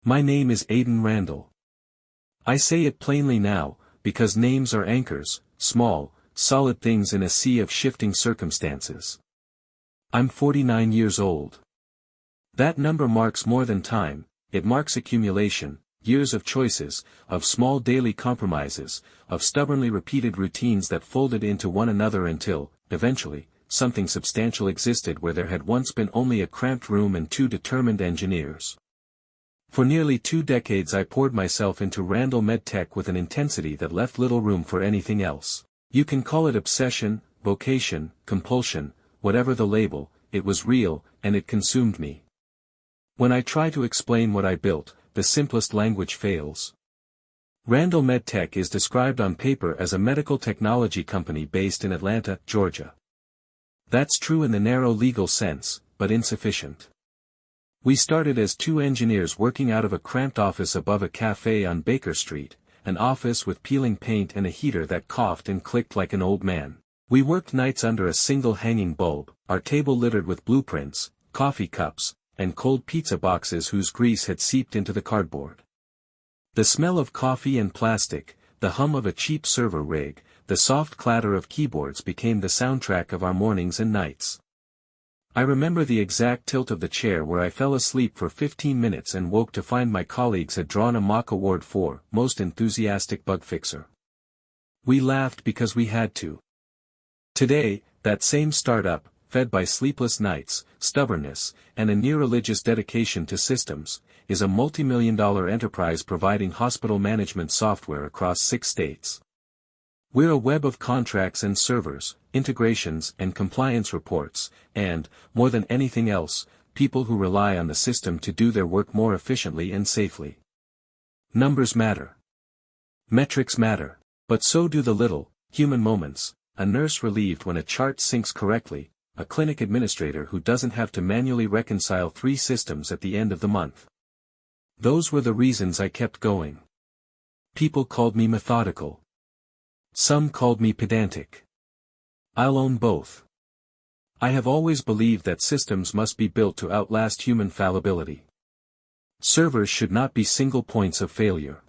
My name is Aidan Randall. I say it plainly now, because names are anchors, small, solid things in a sea of shifting circumstances. I'm 49 years old. That number marks more than time, it marks accumulation, years of choices, of small daily compromises, of stubbornly repeated routines that folded into one another until, eventually, something substantial existed where there had once been only a cramped room and two determined engineers. For nearly 2 decades I poured myself into Randall MedTech with an intensity that left little room for anything else. You can call it obsession, vocation, compulsion, whatever the label, it was real, and it consumed me. When I try to explain what I built, the simplest language fails. Randall MedTech is described on paper as a medical technology company based in Atlanta, Georgia. That's true in the narrow legal sense, but insufficient. We started as 2 engineers working out of a cramped office above a cafe on Baker Street, an office with peeling paint and a heater that coughed and clicked like an old man. We worked nights under a single hanging bulb, our table littered with blueprints, coffee cups, and cold pizza boxes whose grease had seeped into the cardboard. The smell of coffee and plastic, the hum of a cheap server rig, the soft clatter of keyboards became the soundtrack of our mornings and nights. I remember the exact tilt of the chair where I fell asleep for 15 minutes and woke to find my colleagues had drawn a mock award for most enthusiastic bug fixer. We laughed because we had to. Today, that same startup, fed by sleepless nights, stubbornness, and a near-religious dedication to systems, is a multi-million-dollar enterprise providing hospital management software across 6 states. We're a web of contracts and servers, integrations and compliance reports, and, more than anything else, people who rely on the system to do their work more efficiently and safely. Numbers matter. Metrics matter, but so do the little, human moments, a nurse relieved when a chart syncs correctly, a clinic administrator who doesn't have to manually reconcile 3 systems at the end of the month. Those were the reasons I kept going. People called me methodical. Some called me pedantic. I'll own both. I have always believed that systems must be built to outlast human fallibility. Servers should not be single points of failure.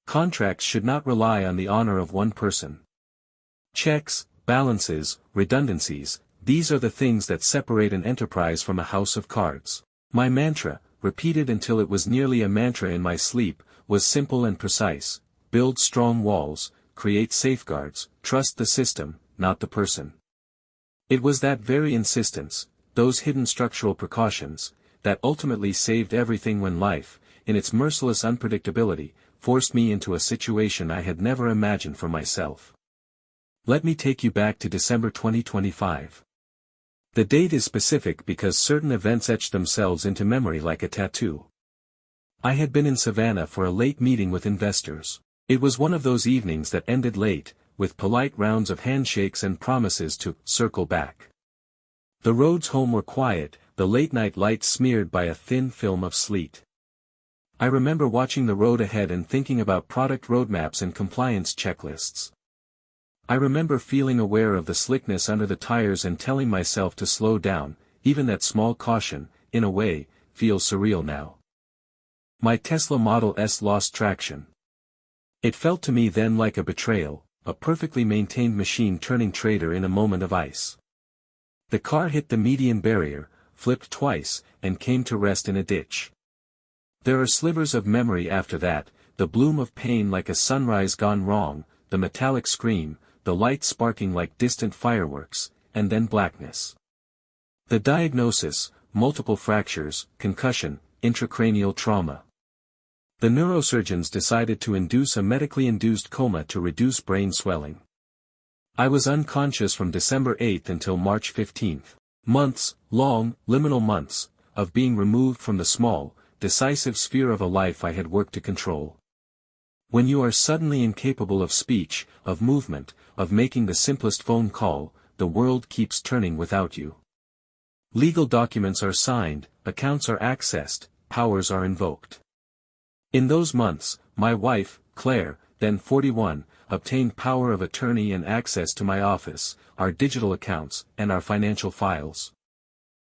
Contracts should not rely on the honor of one person. Checks, balances, redundancies, these are the things that separate an enterprise from a house of cards. My mantra, repeated until it was nearly a mantra in my sleep, was simple and precise: build strong walls, create safeguards, trust the system, not the person. It was that very insistence, those hidden structural precautions, that ultimately saved everything when life, in its merciless unpredictability, forced me into a situation I had never imagined for myself. Let me take you back to December 2025. The date is specific because certain events etched themselves into memory like a tattoo. I had been in Savannah for a late meeting with investors. It was one of those evenings that ended late, with polite rounds of handshakes and promises to circle back. The roads home were quiet, the late-night lights smeared by a thin film of sleet. I remember watching the road ahead and thinking about product roadmaps and compliance checklists. I remember feeling aware of the slickness under the tires and telling myself to slow down. Even that small caution, in a way, feels surreal now. My Tesla Model S lost traction. It felt to me then like a betrayal, a perfectly maintained machine turning traitor in a moment of ice. The car hit the median barrier, flipped twice, and came to rest in a ditch. There are slivers of memory after that, the bloom of pain like a sunrise gone wrong, the metallic scream, the light sparking like distant fireworks, and then blackness. The diagnosis: multiple fractures, concussion, intracranial trauma. The neurosurgeons decided to induce a medically induced coma to reduce brain swelling. I was unconscious from December 8 until March 15. Months, long, liminal months, of being removed from the small, decisive sphere of a life I had worked to control. When you are suddenly incapable of speech, of movement, of making the simplest phone call, the world keeps turning without you. Legal documents are signed, accounts are accessed, powers are invoked. In those months, my wife, Claire, then 41, obtained power of attorney and access to my office, our digital accounts, and our financial files.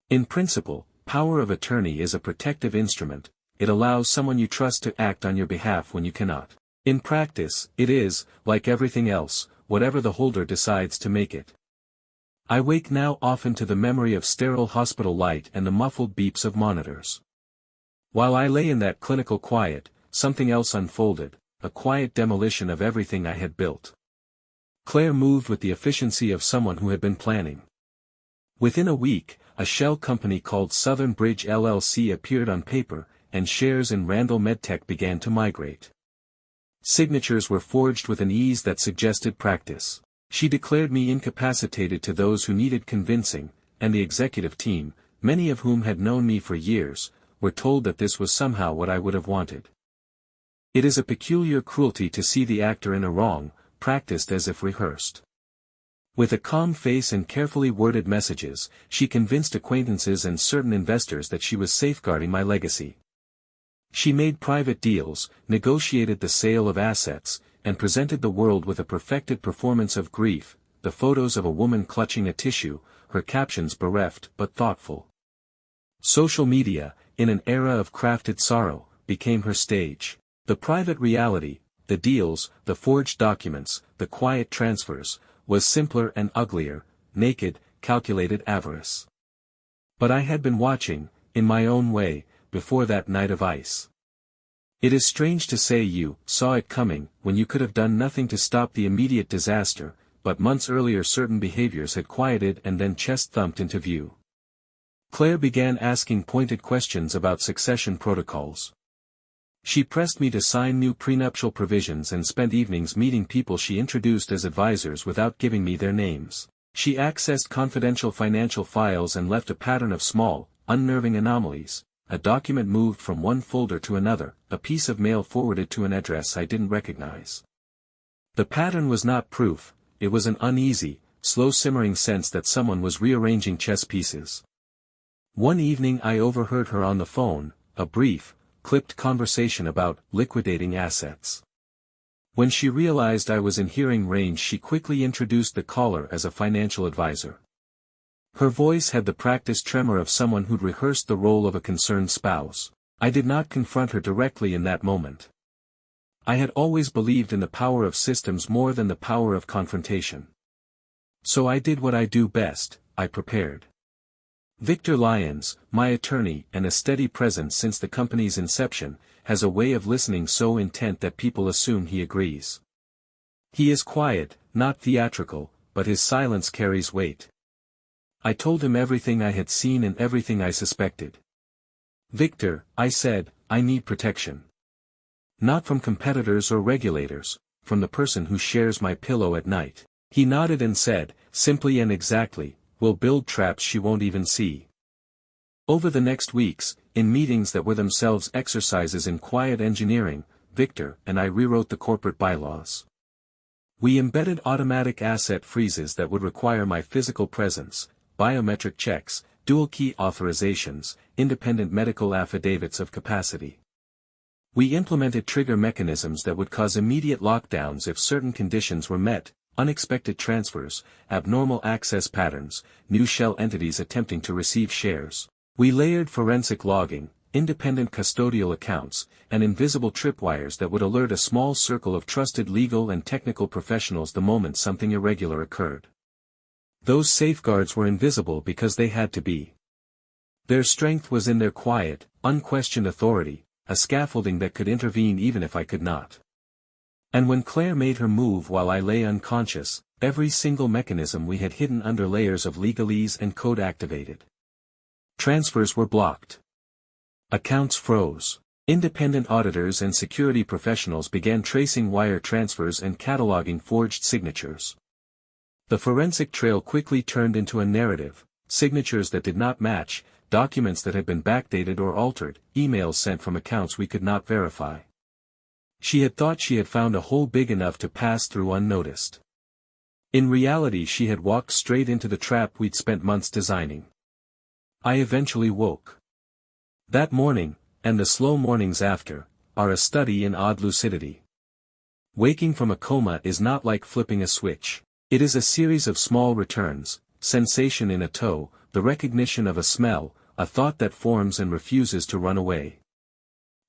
In principle, power of attorney is a protective instrument, it allows someone you trust to act on your behalf when you cannot. In practice, it is, like everything else, whatever the holder decides to make it. I wake now often to the memory of sterile hospital light and the muffled beeps of monitors. While I lay in that clinical quiet, something else unfolded, a quiet demolition of everything I had built. Claire moved with the efficiency of someone who had been planning. Within a week, a shell company called Southern Bridge LLC appeared on paper, and shares in Randall Medtech began to migrate. Signatures were forged with an ease that suggested practice. She declared me incapacitated to those who needed convincing, and the executive team, many of whom had known me for years, were told that this was somehow what I would have wanted. It is a peculiar cruelty to see the actor in a wrong, practiced as if rehearsed. With a calm face and carefully worded messages, she convinced acquaintances and certain investors that she was safeguarding my legacy. She made private deals, negotiated the sale of assets, and presented the world with a perfected performance of grief, the photos of a woman clutching a tissue, her captions bereft but thoughtful. Social media, in an era of crafted sorrow, became her stage. The private reality, the deals, the forged documents, the quiet transfers, was simpler and uglier, naked, calculated avarice. But I had been watching, in my own way, before that night of ice. It is strange to say you saw it coming when you could have done nothing to stop the immediate disaster, but months earlier certain behaviors had quieted and then chest-thumped into view. Claire began asking pointed questions about succession protocols. She pressed me to sign new prenuptial provisions and spent evenings meeting people she introduced as advisors without giving me their names. She accessed confidential financial files and left a pattern of small, unnerving anomalies. A document moved from one folder to another, a piece of mail forwarded to an address I didn't recognize. The pattern was not proof, it was an uneasy, slow-simmering sense that someone was rearranging chess pieces. One evening I overheard her on the phone, a brief, clipped conversation about liquidating assets. When she realized I was in hearing range, she quickly introduced the caller as a financial advisor. Her voice had the practiced tremor of someone who'd rehearsed the role of a concerned spouse. I did not confront her directly in that moment. I had always believed in the power of systems more than the power of confrontation. So I did what I do best, I prepared. Victor Lyons, my attorney and a steady presence since the company's inception, has a way of listening so intent that people assume he agrees. He is quiet, not theatrical, but his silence carries weight. I told him everything I had seen and everything I suspected. Victor, I said, I need protection. Not from competitors or regulators, from the person who shares my pillow at night. He nodded and said, simply and exactly, we'll build traps she won't even see. Over the next weeks, in meetings that were themselves exercises in quiet engineering, Victor and I rewrote the corporate bylaws. We embedded automatic asset freezes that would require my physical presence, biometric checks, dual-key authorizations, independent medical affidavits of capacity. We implemented trigger mechanisms that would cause immediate lockdowns if certain conditions were met, unexpected transfers, abnormal access patterns, new shell entities attempting to receive shares. We layered forensic logging, independent custodial accounts, and invisible tripwires that would alert a small circle of trusted legal and technical professionals the moment something irregular occurred. Those safeguards were invisible because they had to be. Their strength was in their quiet, unquestioned authority, a scaffolding that could intervene even if I could not. And when Claire made her move while I lay unconscious, every single mechanism we had hidden under layers of legalese and code activated. Transfers were blocked. Accounts froze. Independent auditors and security professionals began tracing wire transfers and cataloging forged signatures. The forensic trail quickly turned into a narrative, signatures that did not match, documents that had been backdated or altered, emails sent from accounts we could not verify. She had thought she had found a hole big enough to pass through unnoticed. In reality, she had walked straight into the trap we'd spent months designing. I eventually woke. That morning, and the slow mornings after, are a study in odd lucidity. Waking from a coma is not like flipping a switch. It is a series of small returns, sensation in a toe, the recognition of a smell, a thought that forms and refuses to run away.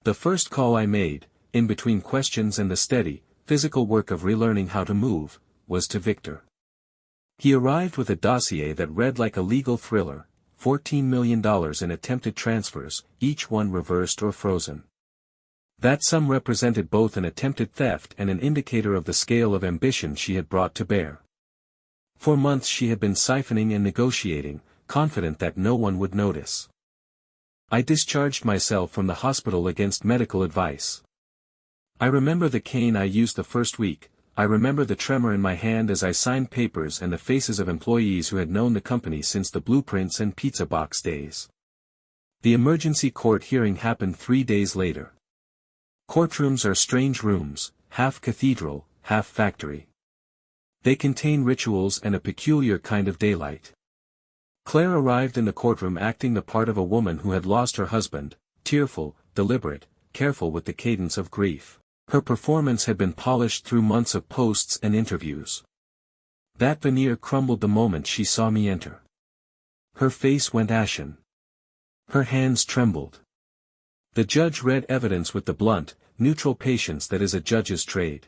The first call I made, in between questions and the steady, physical work of relearning how to move, was to Victor. He arrived with a dossier that read like a legal thriller, $14 million in attempted transfers, each one reversed or frozen. That sum represented both an attempted theft and an indicator of the scale of ambition she had brought to bear. For months she had been siphoning and negotiating, confident that no one would notice. I discharged myself from the hospital against medical advice. I remember the cane I used the first week, I remember the tremor in my hand as I signed papers and the faces of employees who had known the company since the blueprints and pizza box days. The emergency court hearing happened 3 days later. Courtrooms are strange rooms, half cathedral, half factory. They contain rituals and a peculiar kind of daylight. Claire arrived in the courtroom acting the part of a woman who had lost her husband, tearful, deliberate, careful with the cadence of grief. Her performance had been polished through months of posts and interviews. That veneer crumbled the moment she saw me enter. Her face went ashen. Her hands trembled. The judge read evidence with the blunt, neutral patience that is a judge's trade.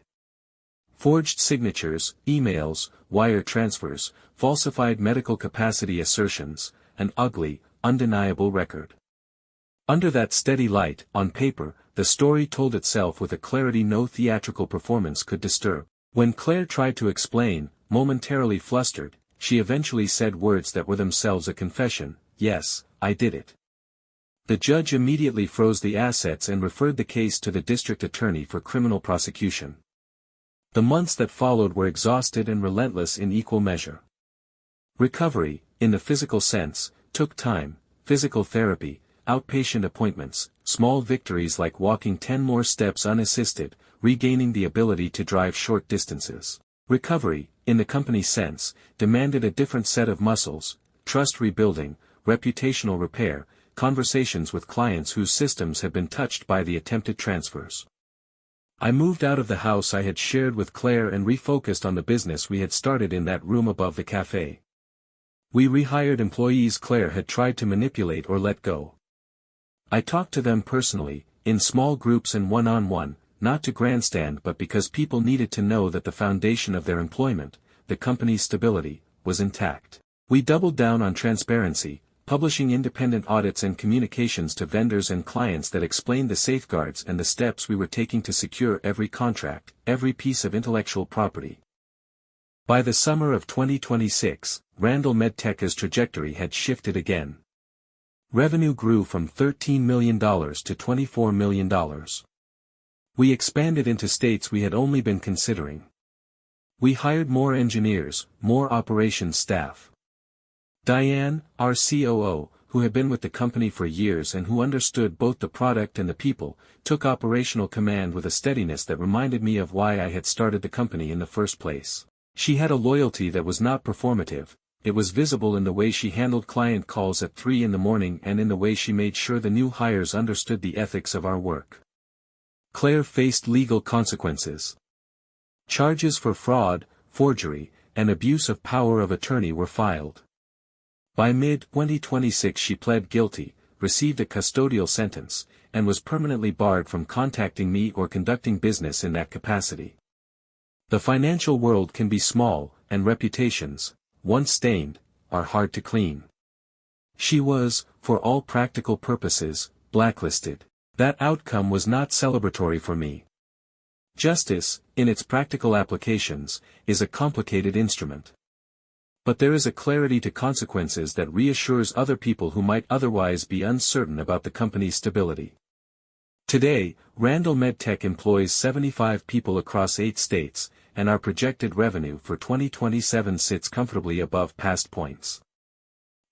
Forged signatures, emails, wire transfers, falsified medical capacity assertions, an ugly, undeniable record. Under that steady light, on paper, the story told itself with a clarity no theatrical performance could disturb. When Claire tried to explain, momentarily flustered, she eventually said words that were themselves a confession, "Yes, I did it." The judge immediately froze the assets and referred the case to the district attorney for criminal prosecution. The months that followed were exhausted and relentless in equal measure. Recovery, in the physical sense, took time, physical therapy, outpatient appointments, small victories like walking 10 more steps unassisted, regaining the ability to drive short distances. Recovery, in the company sense, demanded a different set of muscles, trust rebuilding, reputational repair, conversations with clients whose systems had been touched by the attempted transfers. I moved out of the house I had shared with Claire and refocused on the business we had started in that room above the cafe. We rehired employees Claire had tried to manipulate or let go. I talked to them personally, in small groups and one-on-one, not to grandstand but because people needed to know that the foundation of their employment, the company's stability, was intact. We doubled down on transparency, publishing independent audits and communications to vendors and clients that explained the safeguards and the steps we were taking to secure every contract, every piece of intellectual property. By the summer of 2026, Randall MedTech's trajectory had shifted again. Revenue grew from $13 million to $24 million. We expanded into states we had only been considering. We hired more engineers, more operations staff. Diane, our COO, who had been with the company for years and who understood both the product and the people, took operational command with a steadiness that reminded me of why I had started the company in the first place. She had a loyalty that was not performative. It was visible in the way she handled client calls at 3 in the morning and in the way she made sure the new hires understood the ethics of our work. Claire faced legal consequences. Charges for fraud, forgery, and abuse of power of attorney were filed. By mid-2026 she pled guilty, received a custodial sentence, and was permanently barred from contacting me or conducting business in that capacity. The financial world can be small, and reputations, once stained, are hard to clean. She was, for all practical purposes, blacklisted. That outcome was not celebratory for me. Justice, in its practical applications, is a complicated instrument. But there is a clarity to consequences that reassures other people who might otherwise be uncertain about the company's stability. Today, Randall MedTech employs 75 people across 8 states, and our projected revenue for 2027 sits comfortably above past points.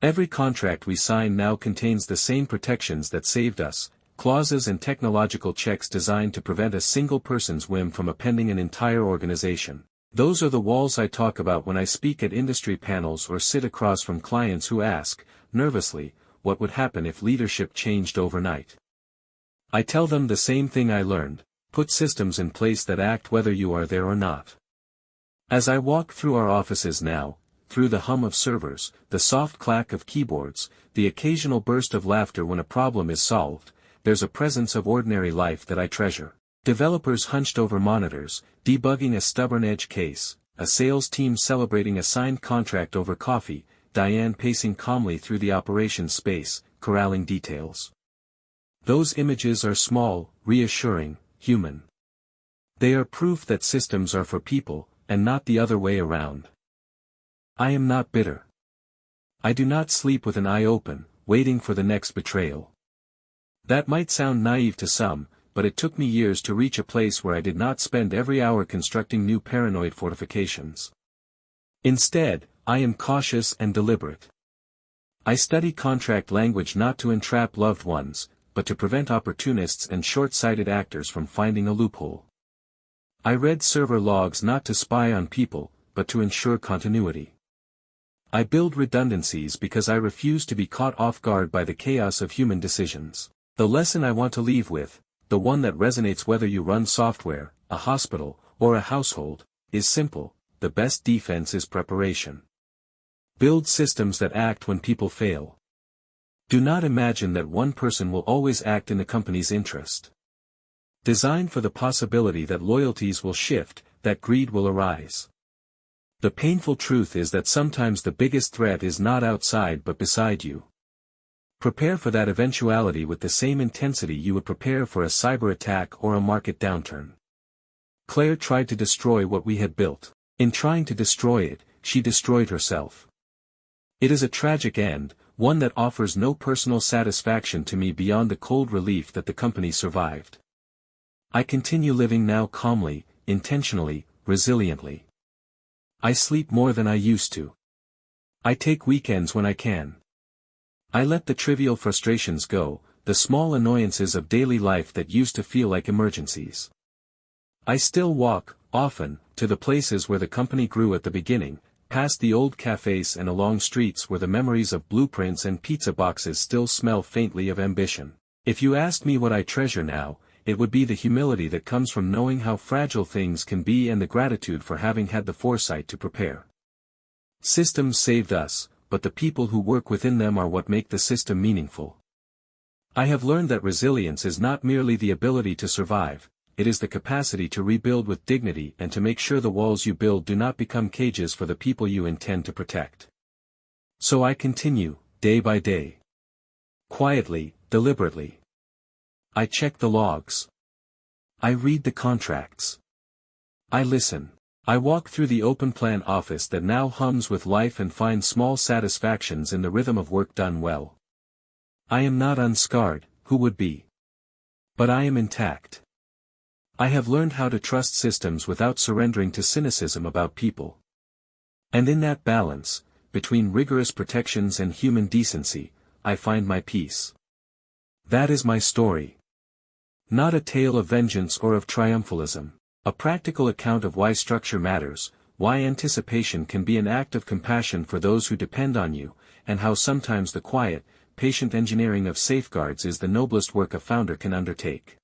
Every contract we sign now contains the same protections that saved us, clauses and technological checks designed to prevent a single person's whim from appending an entire organization. Those are the walls I talk about when I speak at industry panels or sit across from clients who ask, nervously, what would happen if leadership changed overnight. I tell them the same thing I learned: put systems in place that act whether you are there or not. As I walk through our offices now, through the hum of servers, the soft clack of keyboards, the occasional burst of laughter when a problem is solved, there's a presence of ordinary life that I treasure. Developers hunched over monitors, debugging a stubborn edge case, a sales team celebrating a signed contract over coffee, Diane pacing calmly through the operations space, corralling details. Those images are small, reassuring, human. They are proof that systems are for people, and not the other way around. I am not bitter. I do not sleep with an eye open, waiting for the next betrayal. That might sound naive to some, but it took me years to reach a place where I did not spend every hour constructing new paranoid fortifications. Instead, I am cautious and deliberate. I study contract language not to entrap loved ones, but to prevent opportunists and short-sighted actors from finding a loophole. I read server logs not to spy on people, but to ensure continuity. I build redundancies because I refuse to be caught off guard by the chaos of human decisions. The lesson I want to leave with, the one that resonates whether you run software, a hospital, or a household, is simple: the best defense is preparation. Build systems that act when people fail. Do not imagine that one person will always act in the company's interest. Design for the possibility that loyalties will shift, that greed will arise. The painful truth is that sometimes the biggest threat is not outside but beside you. Prepare for that eventuality with the same intensity you would prepare for a cyber attack or a market downturn. Claire tried to destroy what we had built. In trying to destroy it, she destroyed herself. It is a tragic end, one that offers no personal satisfaction to me beyond the cold relief that the company survived. I continue living now calmly, intentionally, resiliently. I sleep more than I used to. I take weekends when I can. I let the trivial frustrations go, the small annoyances of daily life that used to feel like emergencies. I still walk, often, to the places where the company grew at the beginning, past the old cafes and along streets where the memories of blueprints and pizza boxes still smell faintly of ambition. If you asked me what I treasure now, it would be the humility that comes from knowing how fragile things can be and the gratitude for having had the foresight to prepare. Systems saved us, but the people who work within them are what make the system meaningful. I have learned that resilience is not merely the ability to survive, it is the capacity to rebuild with dignity and to make sure the walls you build do not become cages for the people you intend to protect. So I continue, day by day. Quietly, deliberately. I check the logs. I read the contracts. I listen. I walk through the open plan office that now hums with life and find small satisfactions in the rhythm of work done well. I am not unscarred, who would be? But I am intact. I have learned how to trust systems without surrendering to cynicism about people. And in that balance, between rigorous protections and human decency, I find my peace. That is my story. Not a tale of vengeance or of triumphalism. A practical account of why structure matters, why anticipation can be an act of compassion for those who depend on you, and how sometimes the quiet, patient engineering of safeguards is the noblest work a founder can undertake.